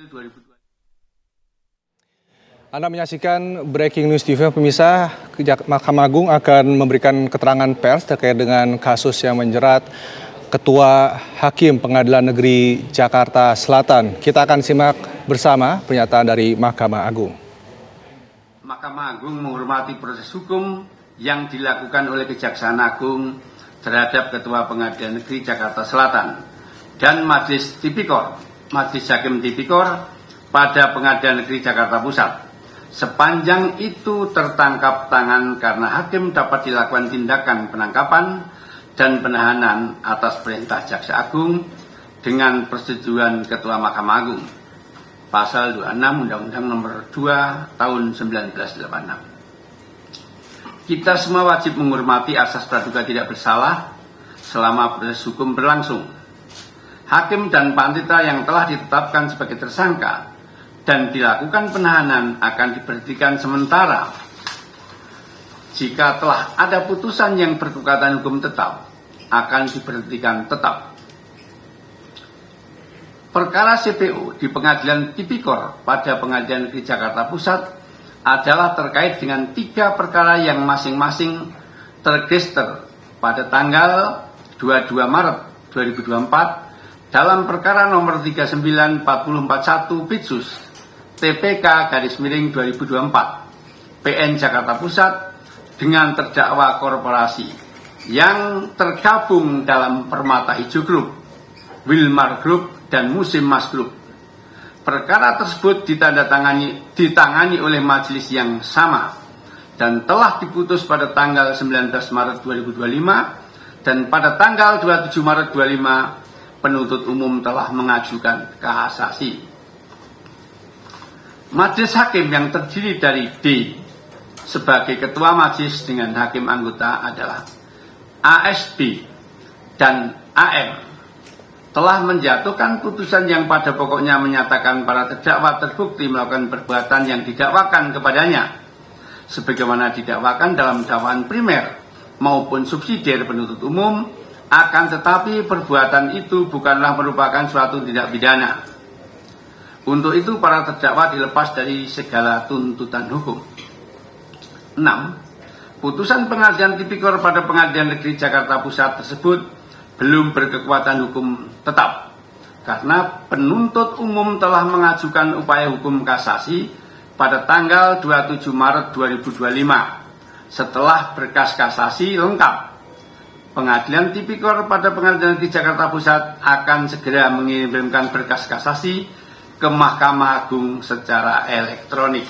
April 2020. Anda menyaksikan Breaking News TV, pemirsa. Mahkamah Agung akan memberikan keterangan pers terkait dengan kasus yang menjerat Ketua Hakim Pengadilan Negeri Jakarta Selatan. Kita akan simak bersama pernyataan dari Mahkamah Agung. Mahkamah Agung menghormati proses hukum yang dilakukan oleh Kejaksaan Agung terhadap Ketua Pengadilan Negeri Jakarta Selatan dan Majelis Tipikor, Majelis Hakim Tipikor pada Pengadilan Negeri Jakarta Pusat. Sepanjang itu tertangkap tangan karena hakim dapat dilakukan tindakan penangkapan dan penahanan atas perintah Jaksa Agung dengan persetujuan Ketua Mahkamah Agung. Pasal 26 Undang-Undang Nomor 2 Tahun 1986. Kita semua wajib menghormati asas praduga tidak bersalah selama proses hukum berlangsung. Hakim dan panitera yang telah ditetapkan sebagai tersangka dan dilakukan penahanan akan diberhentikan sementara. Jika telah ada putusan yang berkekuatan hukum tetap, akan diberhentikan tetap. Perkara CPO di Pengadilan Tipikor pada Pengadilan Negeri Jakarta Pusat adalah terkait dengan 3 perkara yang masing-masing terregister pada tanggal 22 Maret 2024 dalam perkara nomor 39441 Pitsus TPK-2024 PN Jakarta Pusat dengan terdakwa korporasi yang tergabung dalam Permata Hijau Group, Wilmar Group, dan Musim Mas Group. Perkara tersebut ditangani oleh majelis yang sama dan telah diputus pada tanggal 19 Maret 2025 dan pada tanggal 27 Maret 2025 penuntut umum telah mengajukan kasasi. Majelis Hakim yang terdiri dari D sebagai ketua majelis dengan hakim anggota adalah ASB dan AM telah menjatuhkan putusan yang pada pokoknya menyatakan para terdakwa terbukti melakukan perbuatan yang didakwakan kepadanya sebagaimana didakwakan dalam dakwaan primer maupun subsidiar penuntut umum, akan tetapi perbuatan itu bukanlah merupakan suatu tindak pidana. Untuk itu para terdakwa dilepas dari segala tuntutan hukum. 6. Putusan Pengadilan Tipikor pada Pengadilan Negeri Jakarta Pusat tersebut belum berkekuatan hukum tetap karena penuntut umum telah mengajukan upaya hukum kasasi pada tanggal 27 Maret 2025 setelah berkas kasasi lengkap. Pengadilan Tipikor pada Pengadilan Negeri Jakarta Pusat akan segera mengirimkan berkas kasasi ke Mahkamah Agung secara elektronik.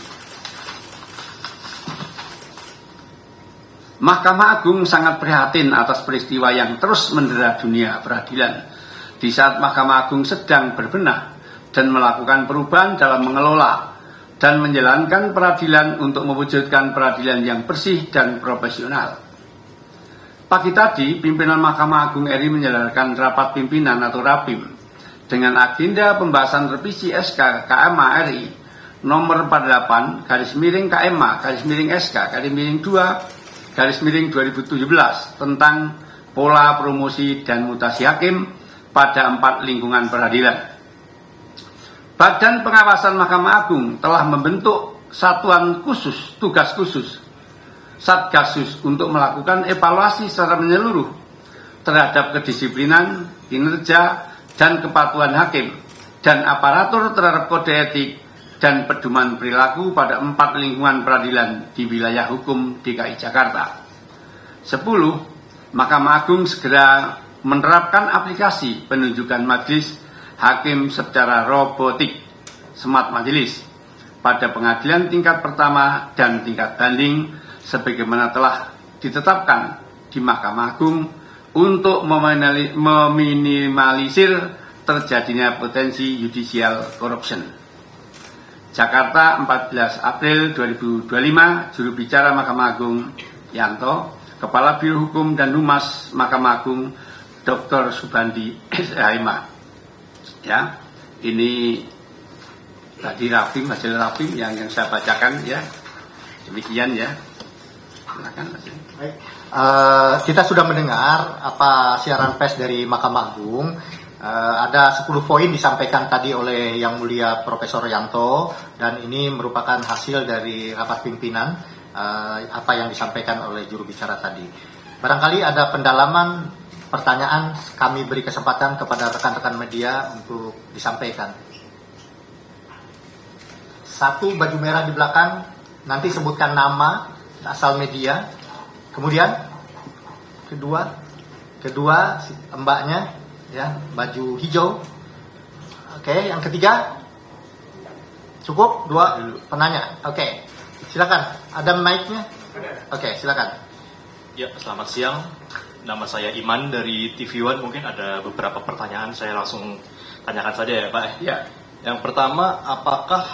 Mahkamah Agung sangat prihatin atas peristiwa yang terus mendera dunia peradilan di saat Mahkamah Agung sedang berbenah dan melakukan perubahan dalam mengelola dan menjalankan peradilan untuk mewujudkan peradilan yang bersih dan profesional. Pagi tadi, pimpinan Mahkamah Agung RI menyelenggarakan rapat pimpinan atau Rapim dengan agenda pembahasan revisi SK KMA RI nomor 48 KMA SK 2 tentang pola promosi dan mutasi hakim pada 4 lingkungan peradilan. Badan Pengawasan Mahkamah Agung telah membentuk satuan khusus, tugas khusus, Satgasus untuk melakukan evaluasi secara menyeluruh terhadap kedisiplinan, kinerja, dan kepatuhan hakim dan aparatur terhadap kode etik dan pedoman perilaku pada 4 lingkungan peradilan di wilayah hukum DKI Jakarta. 10. Mahkamah Agung segera menerapkan aplikasi penunjukan majelis hakim secara robotik smart majelis pada pengadilan tingkat pertama dan tingkat banding sebagaimana telah ditetapkan di Mahkamah Agung untuk meminimalisir terjadinya potensi judicial corruption. Jakarta, 14 April 2025, juru bicara Mahkamah Agung Yanto, Kepala Biro Hukum dan Humas Mahkamah Agung Dr. Subandi SHM. Ya, ini tadi hasil rapim yang saya bacakan ya. Demikian ya. Silakan. Baik. Kita sudah mendengar apa siaran pers dari Mahkamah Agung Ada 10 poin disampaikan tadi oleh Yang Mulia Profesor Yanto, dan ini merupakan hasil dari rapat pimpinan apa yang disampaikan oleh juru bicara tadi. Barangkali ada pendalaman pertanyaan, kami beri kesempatan kepada rekan-rekan media untuk disampaikan. Satu, baju merah di belakang, nanti sebutkan nama, asal media. Kemudian kedua mbaknya, ya, baju hijau. Oke, yang ketiga, cukup 2 penanya. Oke, silakan. Ada mic-nya? Oke, silakan. Ya, selamat siang. Nama saya Iman dari TV One. Mungkin ada beberapa pertanyaan, saya langsung tanyakan saja ya Pak. Ya. Yang pertama, apakah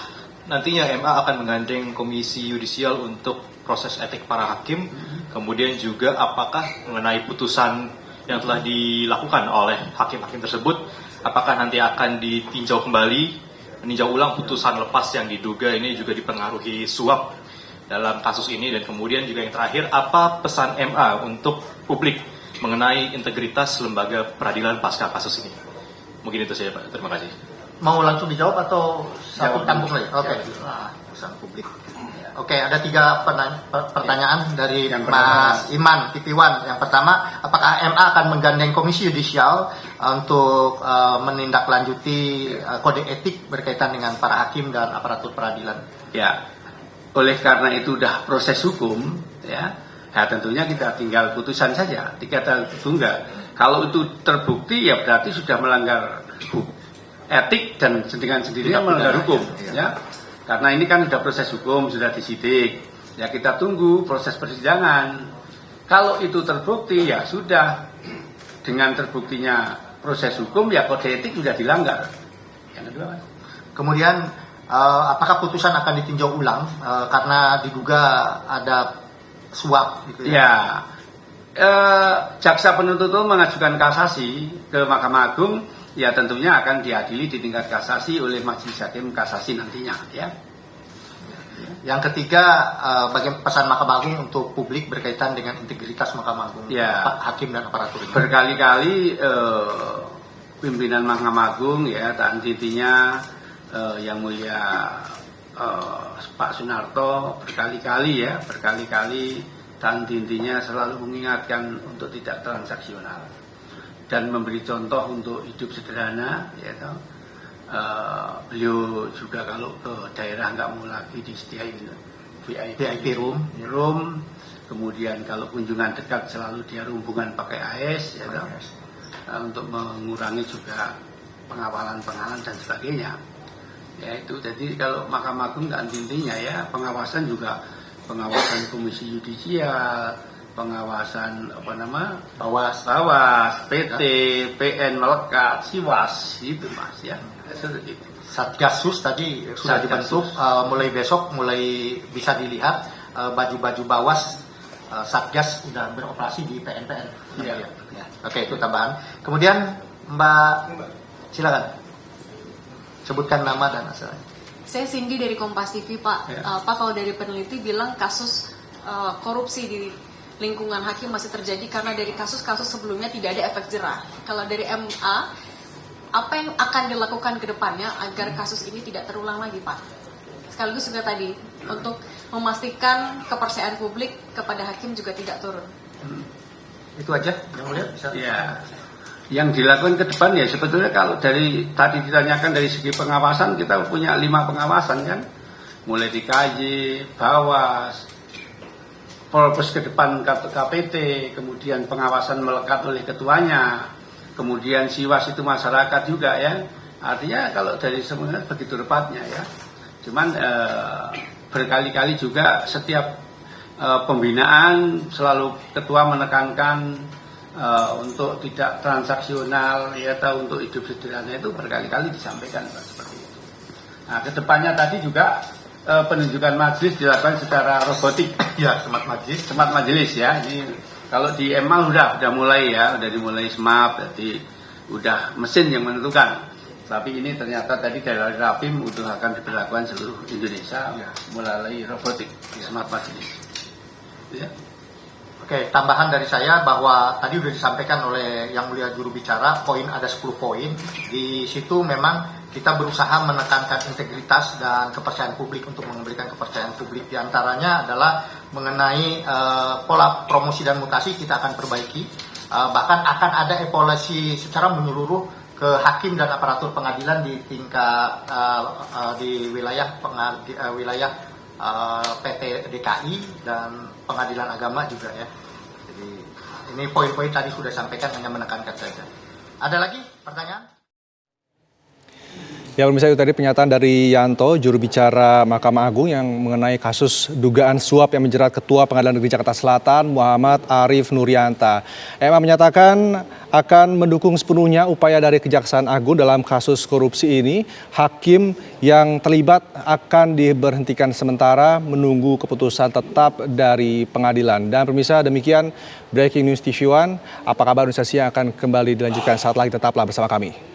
nantinya MA akan menggandeng Komisi Yudisial untuk proses etik para hakim? Kemudian juga apakah mengenai putusan yang telah dilakukan oleh hakim-hakim tersebut, apakah nanti akan ditinjau kembali, meninjau ulang putusan lepas yang diduga ini juga dipengaruhi suap dalam kasus ini? Dan kemudian juga yang terakhir, apa pesan MA untuk publik mengenai integritas lembaga peradilan pasca kasus ini? Mungkin itu saja Pak, terima kasih. Mau langsung dijawab atau satu tanggung lagi? Oke. Pesan publik. Oke, ada 3 pertanyaan dari Mas Iman, TV One. Yang pertama, apakah MA akan menggandeng Komisi Yudisial untuk menindaklanjuti kode etik berkaitan dengan para hakim dan aparatur peradilan? Ya, oleh karena itu sudah proses hukum, ya tentunya kita tinggal putusan saja, dikata tunggal. Kalau itu terbukti, ya berarti sudah melanggar etik dan dengan sendirinya melanggar hukum, ya. Karena ini kan sudah proses hukum, sudah disidik. Ya kita tunggu proses persidangan. Kalau itu terbukti, ya sudah. Dengan terbuktinya proses hukum, ya kode etik sudah dilanggar. Yang kedua, Mas. Kemudian apakah putusan akan ditinjau ulang karena diduga ada suap gitu ya? Ya, jaksa penuntut umum mengajukan kasasi ke Mahkamah Agung, ya tentunya akan diadili di tingkat kasasi oleh Majelis Hakim Kasasi nantinya, ya. Yang ketiga, bagaimana pesan Mahkamah Agung untuk publik berkaitan dengan integritas Mahkamah Agung, ya, hakim dan aparatur ini? Berkali-kali pimpinan Mahkamah Agung, ya, intinya Yang Mulia Pak Sunarto berkali-kali dan intinya selalu mengingatkan untuk tidak transaksional dan memberi contoh untuk hidup sederhana, ya toh. Beliau juga kalau ke daerah nggak mau lagi disediain VIP room, kemudian kalau kunjungan dekat selalu dia rombongan pakai AS, ya toh. Untuk mengurangi juga pengawalan dan sebagainya. Ya itu, jadi kalau Mahkamah Agung nggak intinya, ya pengawasan juga pengawasan Komisi Yudisial, pengawasan Bawas, PT, PN melekat, Siwas, itu Mas, ya. Satgasus tadi sudah dibentuk, mulai besok mulai bisa dilihat baju-baju Bawas, Satgas sudah beroperasi di PN. Ya. Oke, itu tambahan. Kemudian Mbak, silakan sebutkan nama dan asalnya. Saya Cindy dari Kompas TV, Pak. Ya. Pak, kalau dari peneliti bilang kasus korupsi di lingkungan hakim masih terjadi karena dari kasus-kasus sebelumnya tidak ada efek jerah. Kalau dari MA, apa yang akan dilakukan ke depannya agar kasus ini tidak terulang lagi, Pak? Sekaligus juga tadi, untuk memastikan kepercayaan publik kepada hakim juga tidak turun. Itu aja yang mulia bisa. Ya. Yang dilakukan ke depan, ya sebetulnya kalau dari tadi ditanyakan dari segi pengawasan, kita punya 5 pengawasan kan, mulai di KJ, Bawas, Polpes ke depan KPT, kemudian pengawasan melekat oleh ketuanya, kemudian Siwas itu masyarakat juga, ya. Artinya kalau dari semuanya begitu repatnya, ya. Cuman berkali-kali juga setiap pembinaan selalu ketua menekankan untuk tidak transaksional, ya, atau untuk hidup sederhana, itu berkali-kali disampaikan seperti itu. Nah, kedepannya tadi juga penunjukan majelis dilakukan secara robotik, ya, smart majelis, ya. Ini kalau di MA udah mulai, ya, udah dimulai smart, jadi udah mesin yang menentukan. Tapi ini ternyata tadi dari Rapim udah akan diberlakukan seluruh Indonesia, ya, melalui robotik, smart majelis. Ya. Oke, tambahan dari saya bahwa tadi sudah disampaikan oleh Yang Mulia Juru Bicara, poin ada 10 poin. Di situ memang kita berusaha menekankan integritas dan kepercayaan publik untuk memberikan kepercayaan publik. Di antaranya adalah mengenai pola promosi dan mutasi kita akan perbaiki. Bahkan akan ada evaluasi secara menyeluruh ke hakim dan aparatur pengadilan di tingkat di wilayah PT DKI dan pengadilan agama juga ya. Jadi ini poin-poin tadi sudah sampaikan, hanya menekankan saja. Ada lagi pertanyaan? Ya, pemirsa, itu tadi pernyataan dari Yanto, juru bicara Mahkamah Agung yang mengenai kasus dugaan suap yang menjerat Ketua Pengadilan Negeri Jakarta Selatan, Muhammad Arief Nurianta. MA menyatakan akan mendukung sepenuhnya upaya dari Kejaksaan Agung dalam kasus korupsi ini. Hakim yang terlibat akan diberhentikan sementara menunggu keputusan tetap dari pengadilan. Dan pemirsa, demikian Breaking News TV One. Apa kabar Indonesia yang akan kembali dilanjutkan saat lagi, tetaplah bersama kami.